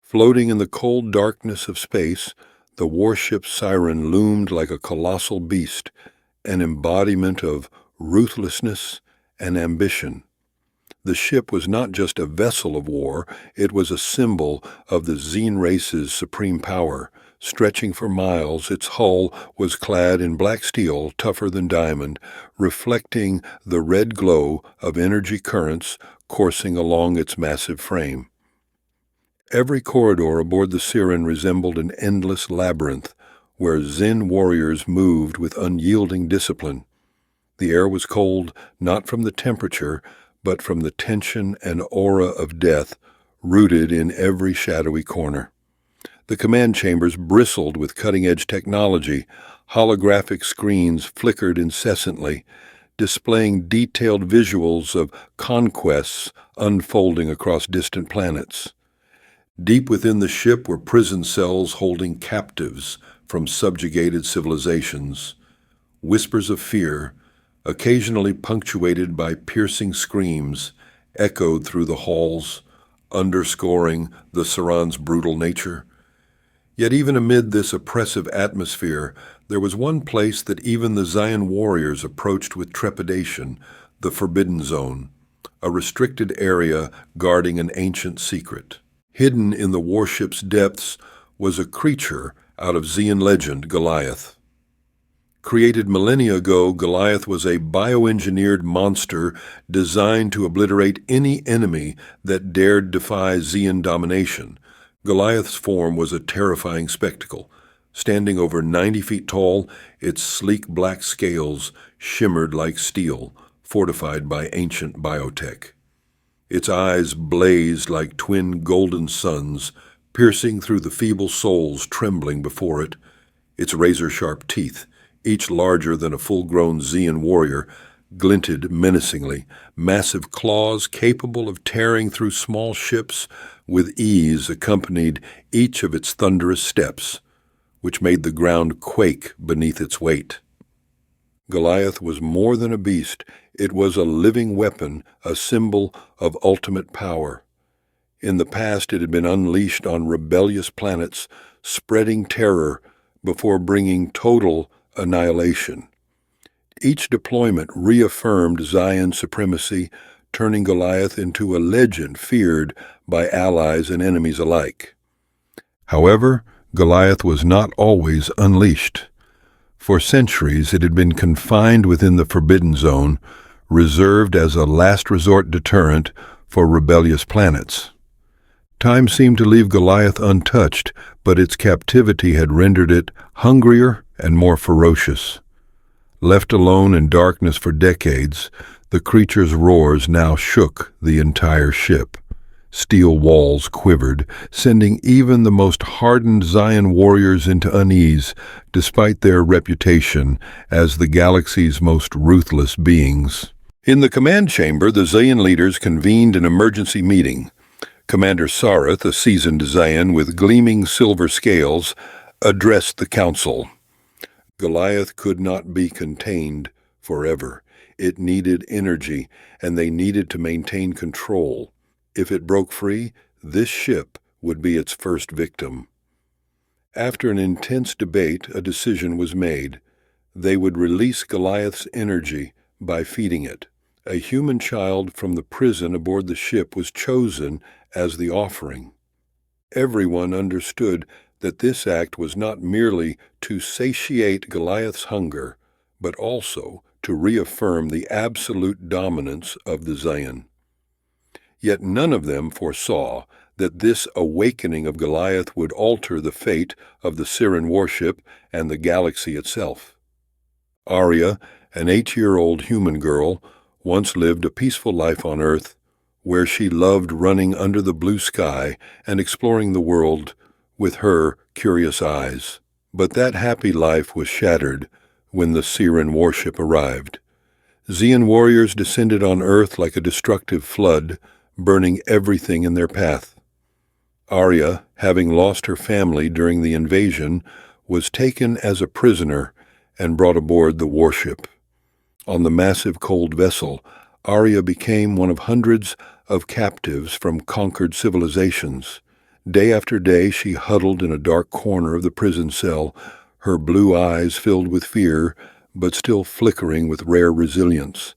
Floating in the cold darkness of space, the warship's siren loomed like a colossal beast, an embodiment of ruthlessness and ambition. The ship was not just a vessel of war, it was a symbol of the Xen race's supreme power. Stretching for miles, its hull was clad in black steel, tougher than diamond, reflecting the red glow of energy currents coursing along its massive frame. Every corridor aboard the Siren resembled an endless labyrinth, where Xen warriors moved with unyielding discipline. The air was cold, not from the temperature, but from the tension and aura of death rooted in every shadowy corner. The command chambers bristled with cutting-edge technology. Holographic screens flickered incessantly, displaying detailed visuals of conquests unfolding across distant planets. Deep within the ship were prison cells holding captives from subjugated civilizations. Whispers of fear, occasionally punctuated by piercing screams, echoed through the halls, underscoring the Saran's brutal nature. Yet even amid this oppressive atmosphere, there was one place that even the Zion warriors approached with trepidation, the Forbidden Zone, a restricted area guarding an ancient secret. Hidden in the warship's depths was a creature out of Xen legend, Goliath. Created millennia ago, Goliath was a bioengineered monster designed to obliterate any enemy that dared defy Xen domination. Goliath's form was a terrifying spectacle. Standing over 90 feet tall, its sleek black scales shimmered like steel, fortified by ancient biotech. Its eyes blazed like twin golden suns, piercing through the feeble souls trembling before it. Its razor-sharp teeth, each larger than a full-grown Xen warrior, glinted menacingly, massive claws capable of tearing through small ships with ease accompanied each of its thunderous steps, which made the ground quake beneath its weight. Goliath was more than a beast. It was a living weapon, a symbol of ultimate power. In the past, it had been unleashed on rebellious planets, spreading terror before bringing total annihilation. Each deployment reaffirmed Zion's supremacy, turning Goliath into a legend feared by allies and enemies alike. However, Goliath was not always unleashed. For centuries, it had been confined within the Forbidden Zone, reserved as a last resort deterrent for rebellious planets. Time seemed to leave Goliath untouched, but its captivity had rendered it hungrier and more ferocious. Left alone in darkness for decades, the creature's roars now shook the entire ship. Steel walls quivered, sending even the most hardened Zion warriors into unease, despite their reputation as the galaxy's most ruthless beings. In the command chamber, the Zion leaders convened an emergency meeting. Commander Sareth, a seasoned Zion with gleaming silver scales, addressed the council. Goliath could not be contained forever. It needed energy, and they needed to maintain control. If it broke free, this ship would be its first victim. After an intense debate, a decision was made. They would release Goliath's energy by feeding it. A human child from the prison aboard the ship was chosen as the offering. Everyone understood that this act was not merely to satiate Goliath's hunger, but also to reaffirm the absolute dominance of the Zion. Yet none of them foresaw that this awakening of Goliath would alter the fate of the Siren warship and the galaxy itself. Arya, an 8-year-old human girl, once lived a peaceful life on Earth, where she loved running under the blue sky and exploring the world with her curious eyes. But that happy life was shattered when the Siren warship arrived. Xen warriors descended on Earth like a destructive flood, burning everything in their path. Arya, having lost her family during the invasion, was taken as a prisoner and brought aboard the warship. On the massive cold vessel, Arya became one of hundreds of captives from conquered civilizations. Day after day she huddled in a dark corner of the prison cell, her blue eyes filled with fear, but still flickering with rare resilience.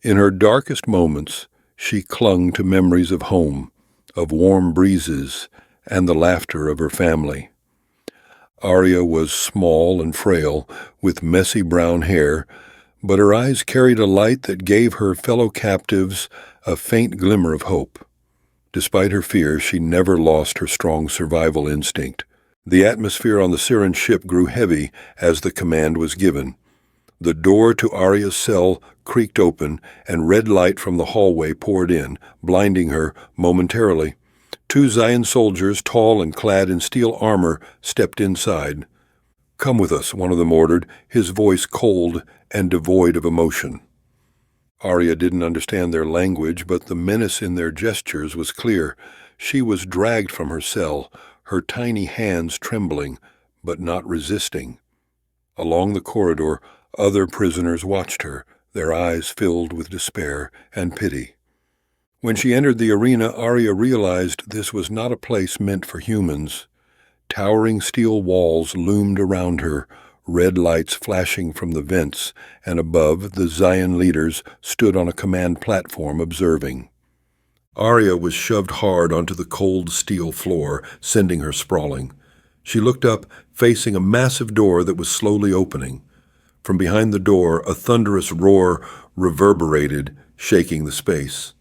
In her darkest moments, she clung to memories of home, of warm breezes, and the laughter of her family. Arya was small and frail, with messy brown hair, but her eyes carried a light that gave her fellow captives a faint glimmer of hope. Despite her fear, she never lost her strong survival instinct. The atmosphere on the Siren ship grew heavy as the command was given. The door to Arya's cell creaked open, and red light from the hallway poured in, blinding her momentarily. Two Zion soldiers, tall and clad in steel armor, stepped inside. "Come with us," one of them ordered, his voice cold and devoid of emotion. Arya didn't understand their language, but the menace in their gestures was clear. She was dragged from her cell, her tiny hands trembling, but not resisting. Along the corridor, other prisoners watched her, their eyes filled with despair and pity. When she entered the arena, Arya realized this was not a place meant for humans. Towering steel walls loomed around her, red lights flashing from the vents, and above, the Zion leaders stood on a command platform observing. Arya was shoved hard onto the cold steel floor, sending her sprawling. She looked up, facing a massive door that was slowly opening. From behind the door, a thunderous roar reverberated, shaking the space.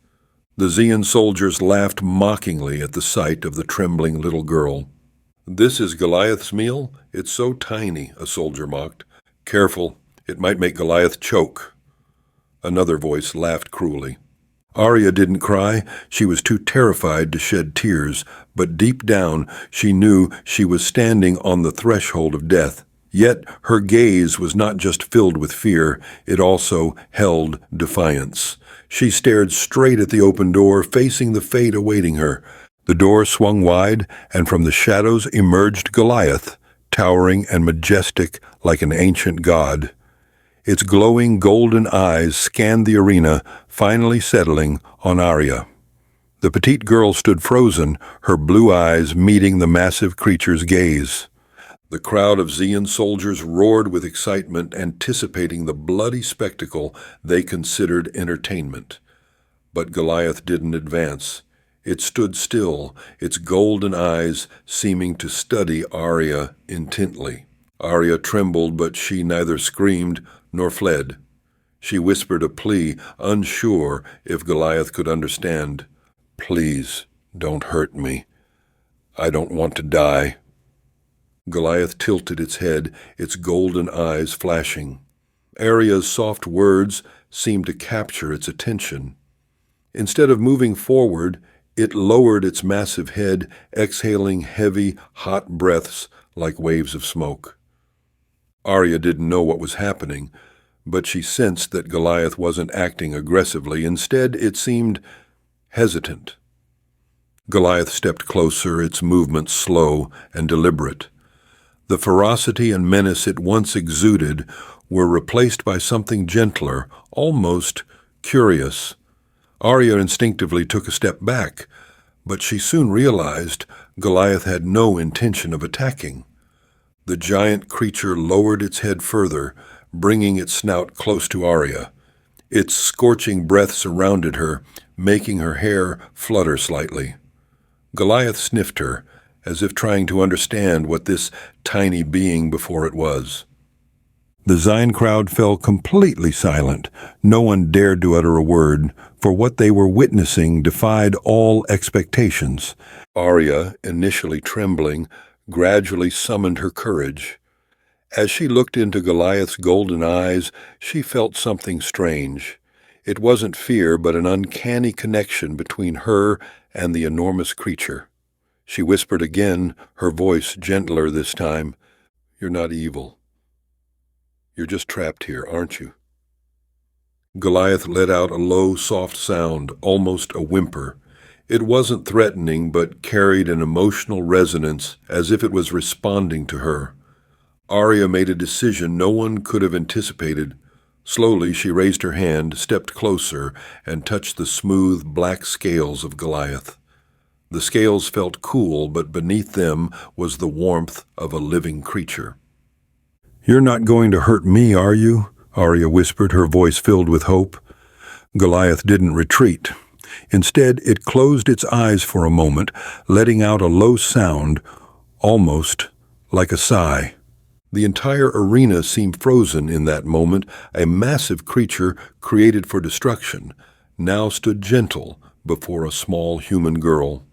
The Zion soldiers laughed mockingly at the sight of the trembling little girl. "This is Goliath's meal? It's so tiny," a soldier mocked. "Careful, it might make Goliath choke." Another voice laughed cruelly. Arya didn't cry. She was too terrified to shed tears, but deep down she knew she was standing on the threshold of death. Yet her gaze was not just filled with fear, it also held defiance. She stared straight at the open door, facing the fate awaiting her. The door swung wide, and from the shadows emerged Goliath, towering and majestic like an ancient god. Its glowing golden eyes scanned the arena, finally settling on Arya. The petite girl stood frozen, her blue eyes meeting the massive creature's gaze. The crowd of Zion soldiers roared with excitement, anticipating the bloody spectacle they considered entertainment. But Goliath didn't advance. It stood still, its golden eyes seeming to study Arya intently. Arya trembled, but she neither screamed nor fled. She whispered a plea, unsure if Goliath could understand. "Please, don't hurt me. I don't want to die." Goliath tilted its head, its golden eyes flashing. Arya's soft words seemed to capture its attention. Instead of moving forward, it lowered its massive head, exhaling heavy, hot breaths like waves of smoke. Arya didn't know what was happening, but she sensed that Goliath wasn't acting aggressively. Instead, it seemed hesitant. Goliath stepped closer, its movements slow and deliberate. The ferocity and menace it once exuded were replaced by something gentler, almost curious. Arya instinctively took a step back, but she soon realized Goliath had no intention of attacking. The giant creature lowered its head further, bringing its snout close to Arya. Its scorching breath surrounded her, making her hair flutter slightly. Goliath sniffed her, as if trying to understand what this tiny being before it was. The Zion crowd fell completely silent. No one dared to utter a word, for what they were witnessing defied all expectations. Arya, initially trembling, gradually summoned her courage. As she looked into Goliath's golden eyes, she felt something strange. It wasn't fear, but an uncanny connection between her and the enormous creature. She whispered again, her voice gentler this time, "You're not evil. You're just trapped here, aren't you?" Goliath let out a low, soft sound, almost a whimper. It wasn't threatening, but carried an emotional resonance as if it was responding to her. Arya made a decision no one could have anticipated. Slowly, she raised her hand, stepped closer, and touched the smooth, black scales of Goliath. The scales felt cool, but beneath them was the warmth of a living creature. "You're not going to hurt me, are you?" Arya whispered, her voice filled with hope. Goliath didn't retreat. Instead, it closed its eyes for a moment, letting out a low sound, almost like a sigh. The entire arena seemed frozen in that moment. A massive creature created for destruction now stood gentle before a small human girl.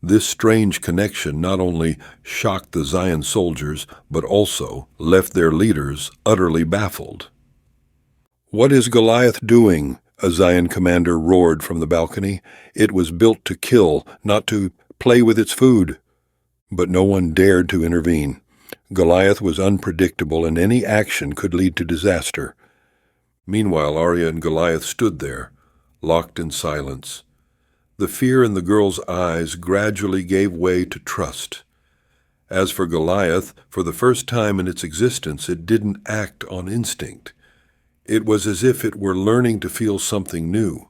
This strange connection not only shocked the Zion soldiers, but also left their leaders utterly baffled. "What is Goliath doing?" a Zion commander roared from the balcony. "It was built to kill, not to play with its food." But no one dared to intervene. Goliath was unpredictable, and any action could lead to disaster. Meanwhile, Arya and Goliath stood there, locked in silence. The fear in the girl's eyes gradually gave way to trust. As for Goliath, for the first time in its existence, it didn't act on instinct. It was as if it were learning to feel something new,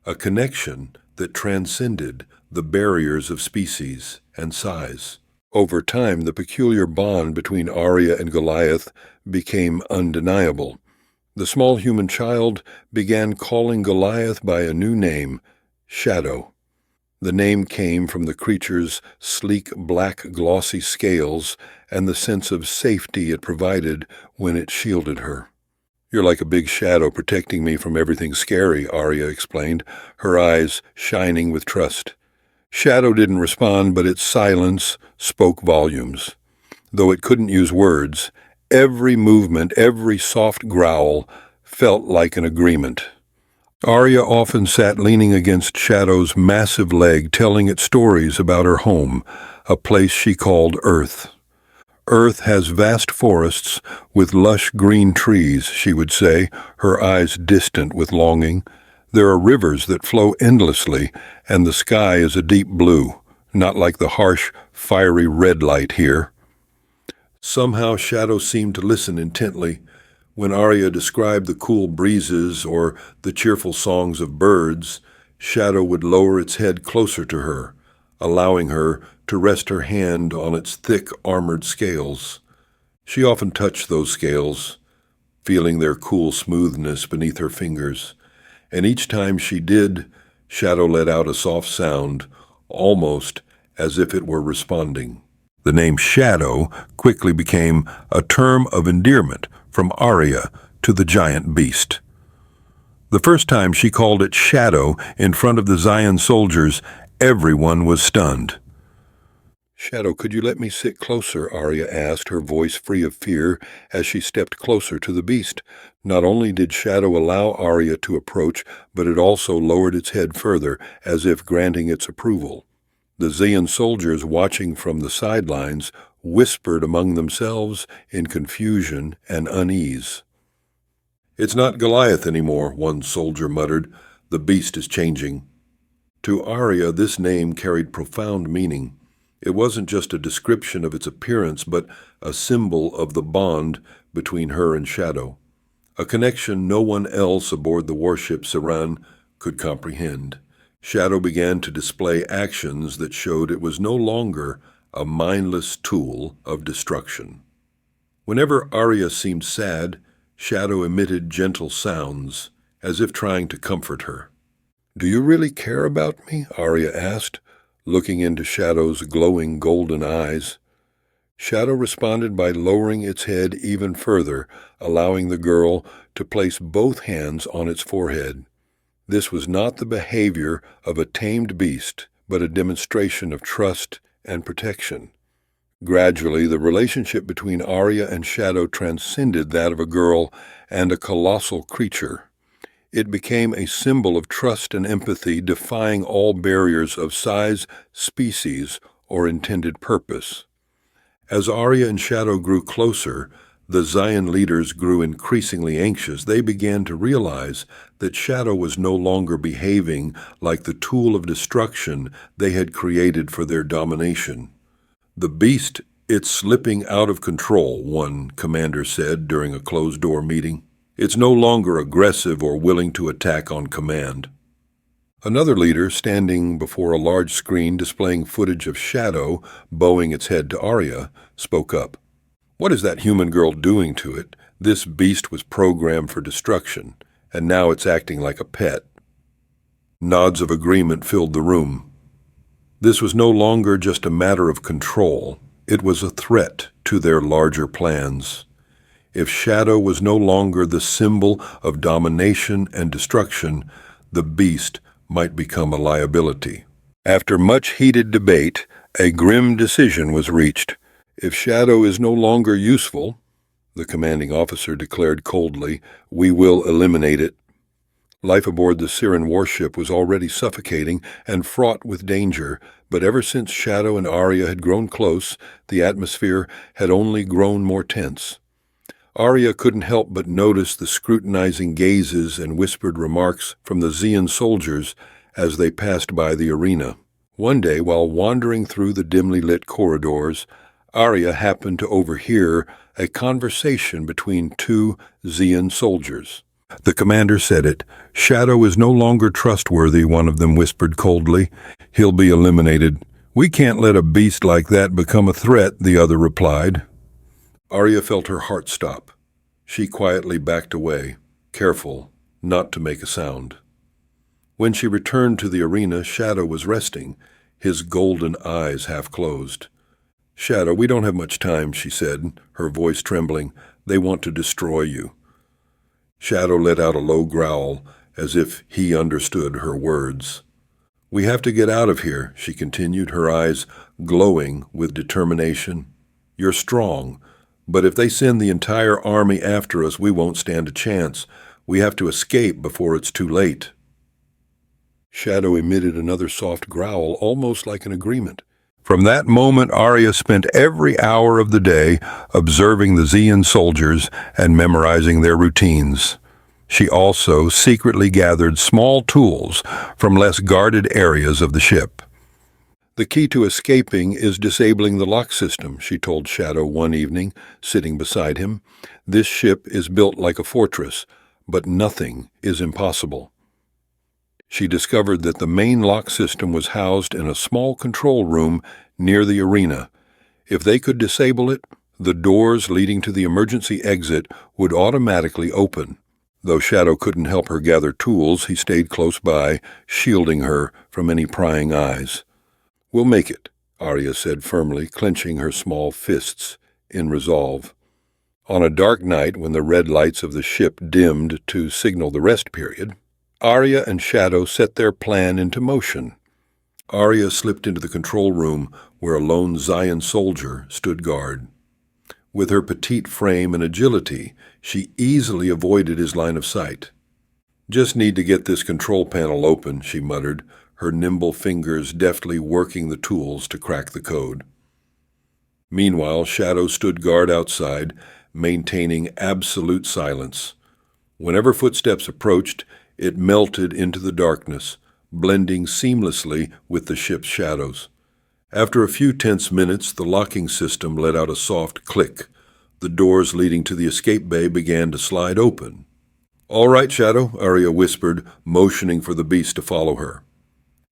a connection that transcended the barriers of species and size. Over time, the peculiar bond between Arya and Goliath became undeniable. The small human child began calling Goliath by a new name, Shadow. The name came from the creature's sleek, black, glossy scales and the sense of safety it provided when it shielded her. "You're like a big shadow protecting me from everything scary," Arya explained, her eyes shining with trust. Shadow didn't respond, but its silence spoke volumes. Though it couldn't use words, every movement, every soft growl felt like an agreement. Arya often sat leaning against Shadow's massive leg, telling it stories about her home, a place she called Earth. "Earth has vast forests with lush green trees," she would say, her eyes distant with longing. "There are rivers that flow endlessly, and the sky is a deep blue, not like the harsh, fiery red light here." Somehow Shadow seemed to listen intently. When Arya described the cool breezes or the cheerful songs of birds, Shadow would lower its head closer to her, allowing her to rest her hand on its thick, armored scales. She often touched those scales, feeling their cool smoothness beneath her fingers, and each time she did, Shadow let out a soft sound, almost as if it were responding. The name Shadow quickly became a term of endearment from Arya to the giant beast. The first time she called it Shadow in front of the Zion soldiers, everyone was stunned. "Shadow, could you let me sit closer?" Arya asked, her voice free of fear as she stepped closer to the beast. Not only did Shadow allow Arya to approach, but it also lowered its head further, as if granting its approval. The Zion soldiers, watching from the sidelines, whispered among themselves in confusion and unease. "It's not Goliath anymore," one soldier muttered. "The beast is changing." To Arya, this name carried profound meaning. It wasn't just a description of its appearance, but a symbol of the bond between her and Shadow, a connection no one else aboard the warship Saran could comprehend. Shadow began to display actions that showed it was no longer a mindless tool of destruction. Whenever Arya seemed sad, Shadow emitted gentle sounds, as if trying to comfort her. "Do you really care about me?" Arya asked, looking into Shadow's glowing golden eyes. Shadow responded by lowering its head even further, allowing the girl to place both hands on its forehead. This was not the behavior of a tamed beast, but a demonstration of trust and protection. Gradually, the relationship between Arya and Shadow transcended that of a girl and a colossal creature. It became a symbol of trust and empathy, defying all barriers of size, species, or intended purpose. As Arya and Shadow grew closer, the Zion leaders grew increasingly anxious. They began to realize that Shadow was no longer behaving like the tool of destruction they had created for their domination. "The beast, it's slipping out of control," one commander said during a closed-door meeting. "It's no longer aggressive or willing to attack on command." Another leader, standing before a large screen displaying footage of Shadow bowing its head to Arya, spoke up. "What is that human girl doing to it? This beast was programmed for destruction, and now it's acting like a pet." Nods of agreement filled the room. This was no longer just a matter of control. It was a threat to their larger plans. If Shadow was no longer the symbol of domination and destruction, the beast might become a liability. After much heated debate, a grim decision was reached. If Shadow is no longer useful, the commanding officer declared coldly, we will eliminate it. Life aboard the Siren warship was already suffocating and fraught with danger, but ever since Shadow and Arya had grown close, the atmosphere had only grown more tense. Arya couldn't help but notice the scrutinizing gazes and whispered remarks from the Zeon soldiers as they passed by the arena. One day, while wandering through the dimly lit corridors, Arya happened to overhear a conversation between two Zeon soldiers. The commander said it. "Shadow is no longer trustworthy," one of them whispered coldly. "He'll be eliminated." "We can't let a beast like that become a threat," the other replied. Arya felt her heart stop. She quietly backed away, careful not to make a sound. When she returned to the arena, Shadow was resting, his golden eyes half closed. "Shadow, we don't have much time," she said, her voice trembling. "They want to destroy you." Shadow let out a low growl, as if he understood her words. "We have to get out of here," she continued, her eyes glowing with determination. "You're strong. But if they send the entire army after us, we won't stand a chance. We have to escape before it's too late." Shadow emitted another soft growl, almost like an agreement. From that moment, Arya spent every hour of the day observing the Zeon soldiers and memorizing their routines. She also secretly gathered small tools from less guarded areas of the ship. "The key to escaping is disabling the lock system," she told Shadow one evening, sitting beside him. "This ship is built like a fortress, but nothing is impossible." She discovered that the main lock system was housed in a small control room near the arena. If they could disable it, the doors leading to the emergency exit would automatically open. Though Shadow couldn't help her gather tools, he stayed close by, shielding her from any prying eyes. "We'll make it," Arya said firmly, clenching her small fists in resolve. On a dark night, when the red lights of the ship dimmed to signal the rest period, Arya and Shadow set their plan into motion. Arya slipped into the control room where a lone Zeon soldier stood guard. With her petite frame and agility, she easily avoided his line of sight. "Just need to get this control panel open," she muttered, her nimble fingers deftly working the tools to crack the code. Meanwhile, Shadow stood guard outside, maintaining absolute silence. Whenever footsteps approached, it melted into the darkness, blending seamlessly with the ship's shadows. After a few tense minutes, the locking system let out a soft click. The doors leading to the escape bay began to slide open. "All right, Shadow," Arya whispered, motioning for the beast to follow her.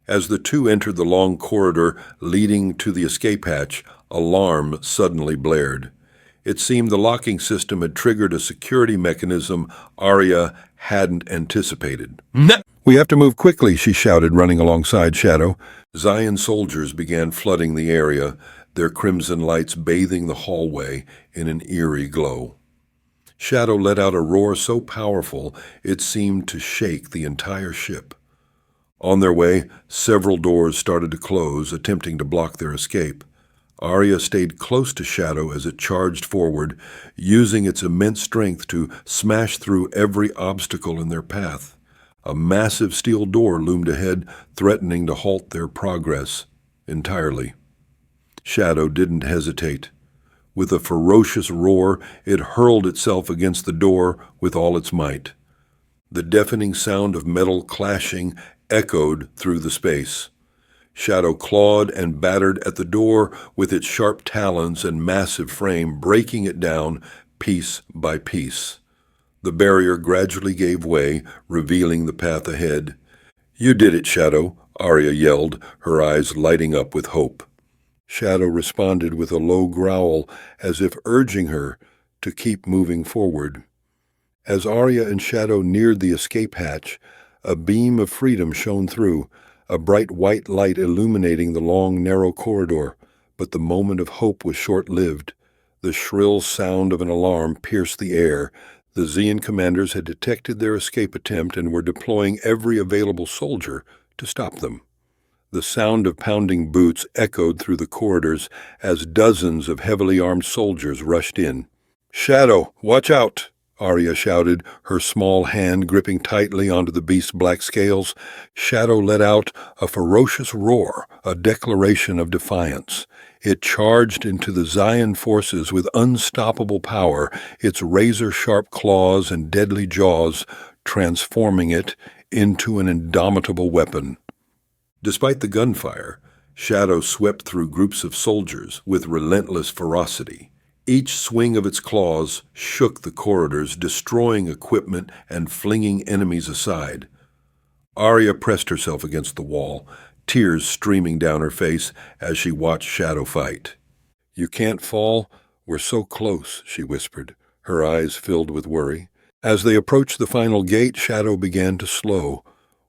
As the two entered the long corridor leading to the escape hatch, alarm suddenly blared. It seemed the locking system had triggered a security mechanism Arya hadn't anticipated. "No! We have to move quickly," she shouted, running alongside Shadow. Zeon soldiers began flooding the area, their crimson lights bathing the hallway in an eerie glow. Shadow let out a roar so powerful it seemed to shake the entire ship. On their way, several doors started to close, attempting to block their escape. Arya stayed close to Shadow as it charged forward, using its immense strength to smash through every obstacle in their path. A massive steel door loomed ahead, threatening to halt their progress entirely. Shadow didn't hesitate. With a ferocious roar, it hurled itself against the door with all its might. The deafening sound of metal clashing echoed through the space. Shadow clawed and battered at the door with its sharp talons and massive frame, breaking it down piece by piece. The barrier gradually gave way, revealing the path ahead. You did it, Shadow, Arya yelled, her eyes lighting up with hope. Shadow responded with a low growl, as if urging her to keep moving forward. As Arya and Shadow neared the escape hatch, a beam of freedom shone through, a bright white light illuminating the long, narrow corridor. But the moment of hope was short-lived. The shrill sound of an alarm pierced the air. The Zeon commanders had detected their escape attempt and were deploying every available soldier to stop them. The sound of pounding boots echoed through the corridors as dozens of heavily armed soldiers rushed in. "Shadow, watch out!" Arya shouted, her small hand gripping tightly onto the beast's black scales. Shadow let out a ferocious roar, a declaration of defiance. It charged into the Zeon forces with unstoppable power, its razor-sharp claws and deadly jaws transforming it into an indomitable weapon. Despite the gunfire, Shadow swept through groups of soldiers with relentless ferocity. Each swing of its claws shook the corridors, destroying equipment and flinging enemies aside. Arya pressed herself against the wall, tears streaming down her face as she watched Shadow fight. "You can't fall. We're so close," she whispered, her eyes filled with worry. As they approached the final gate, Shadow began to slow.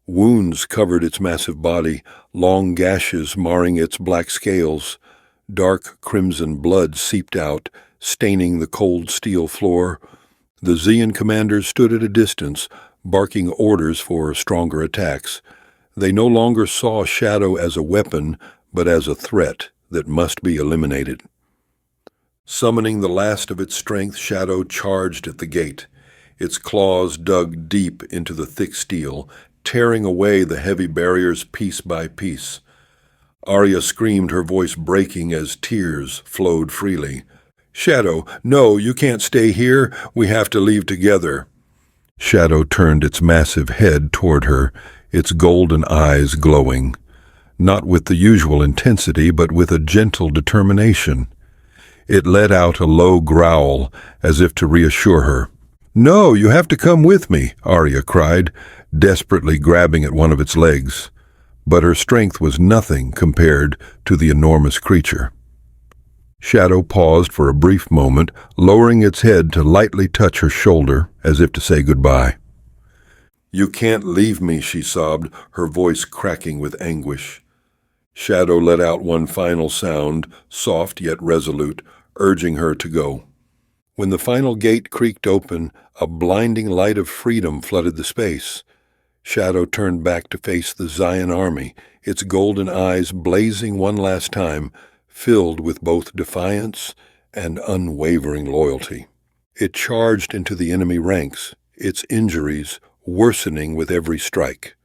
Wounds covered its massive body, long gashes marring its black scales. Dark crimson blood seeped out, staining the cold steel floor. The Zeon commanders stood at a distance, barking orders for stronger attacks. They no longer saw Shadow as a weapon, but as a threat that must be eliminated. Summoning the last of its strength, Shadow charged at the gate. Its claws dug deep into the thick steel, tearing away the heavy barriers piece by piece. Arya screamed, her voice breaking as tears flowed freely. "Shadow, no, you can't stay here. We have to leave together." Shadow turned its massive head toward her, its golden eyes glowing, not with the usual intensity, but with a gentle determination. It let out a low growl, as if to reassure her. "No, you have to come with me," Arya cried, desperately grabbing at one of its legs. But her strength was nothing compared to the enormous creature. Shadow paused for a brief moment, lowering its head to lightly touch her shoulder, as if to say goodbye. "You can't leave me," she sobbed, her voice cracking with anguish. Shadow let out one final sound, soft yet resolute, urging her to go. When the final gate creaked open, a blinding light of freedom flooded the space. Shadow turned back to face the Zeon army, its golden eyes blazing one last time, filled with both defiance and unwavering loyalty. It charged into the enemy ranks, its injuries worsening with every strike.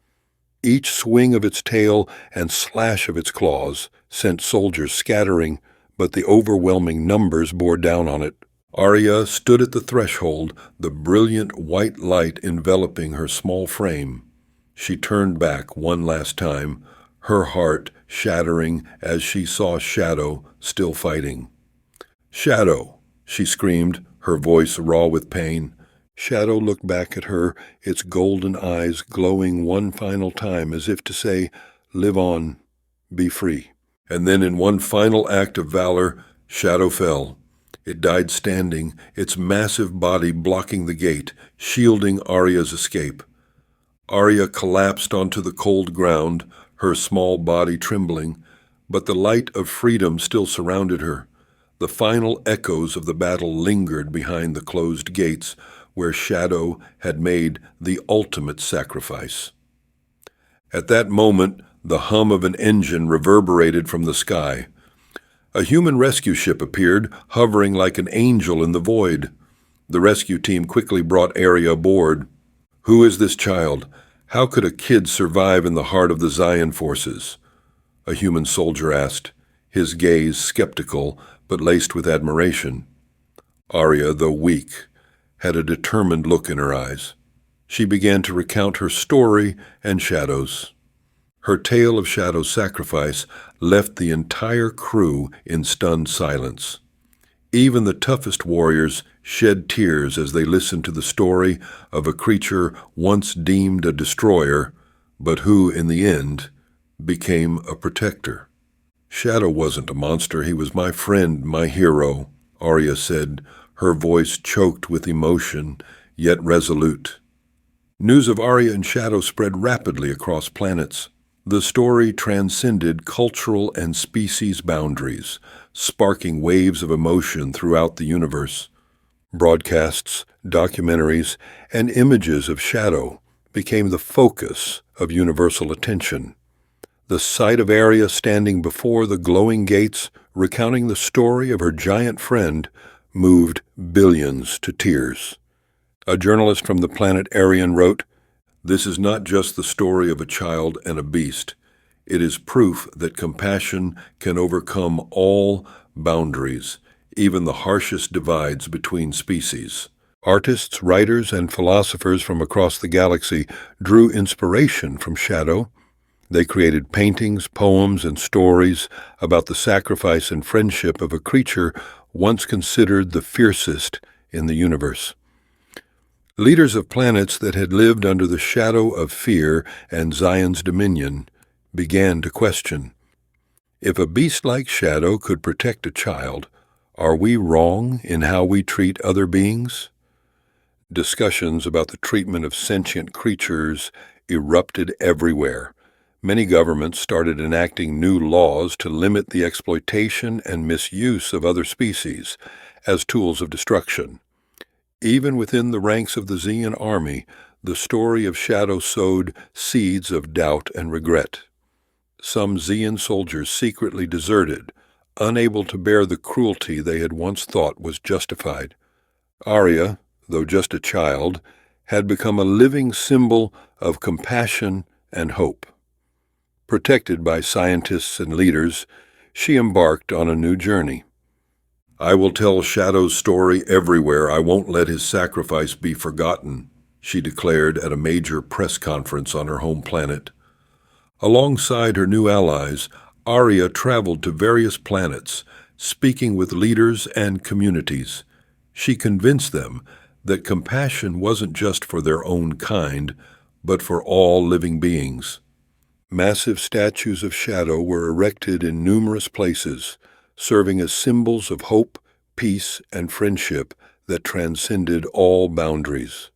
Each swing of its tail and slash of its claws sent soldiers scattering, but the overwhelming numbers bore down on it. Arya stood at the threshold, the brilliant white light enveloping her small frame. She turned back one last time, her heart shattering as she saw Shadow still fighting. "Shadow!" she screamed, her voice raw with pain. Shadow looked back at her, its golden eyes glowing one final time as if to say, "Live on, be free." And then in one final act of valor, Shadow fell. It died standing, its massive body blocking the gate, shielding Arya's escape. Arya collapsed onto the cold ground, her small body trembling, but the light of freedom still surrounded her. The final echoes of the battle lingered behind the closed gates, where Shadow had made the ultimate sacrifice. At that moment, the hum of an engine reverberated from the sky. A human rescue ship appeared, hovering like an angel in the void. The rescue team quickly brought Arya aboard. "Who is this child? How could a kid survive in the heart of the Zeon forces?" A human soldier asked, his gaze skeptical but laced with admiration. Arya, though weak, had a determined look in her eyes. She began to recount her story and Shadow's. Her tale of Shadow's sacrifice left the entire crew in stunned silence. Even the toughest warriors shed tears as they listened to the story of a creature once deemed a destroyer, but who, in the end, became a protector. Shadow wasn't a monster, he was my friend, my hero, Arya said, her voice choked with emotion, yet resolute. News of Arya and Shadow spread rapidly across planets. The story transcended cultural and species boundaries, sparking waves of emotion throughout the universe. Broadcasts, documentaries, and images of Shadow became the focus of universal attention. The sight of Arya standing before the glowing gates, recounting the story of her giant friend, moved billions to tears. A journalist from the planet Aryan wrote, "This is not just the story of a child and a beast. It is proof that compassion can overcome all boundaries, even the harshest divides between species." Artists, writers, and philosophers from across the galaxy drew inspiration from Shadow. They created paintings, poems, and stories about the sacrifice and friendship of a creature once considered the fiercest in the universe. Leaders of planets that had lived under the shadow of fear and Zion's dominion began to question, if a beast like Shadow could protect a child, are we wrong in how we treat other beings? Discussions about the treatment of sentient creatures erupted everywhere. Many governments started enacting new laws to limit the exploitation and misuse of other species as tools of destruction. Even within the ranks of the Zeon army, the story of Shadow sowed seeds of doubt and regret. Some Zeon soldiers secretly deserted, unable to bear the cruelty they had once thought was justified. Arya, though just a child, had become a living symbol of compassion and hope. Protected by scientists and leaders, she embarked on a new journey. "I will tell Shadow's story everywhere. I won't let his sacrifice be forgotten," she declared at a major press conference on her home planet. Alongside her new allies, Arya traveled to various planets, speaking with leaders and communities. She convinced them that compassion wasn't just for their own kind, but for all living beings. Massive statues of Shadow were erected in numerous places, serving as symbols of hope, peace, and friendship that transcended all boundaries.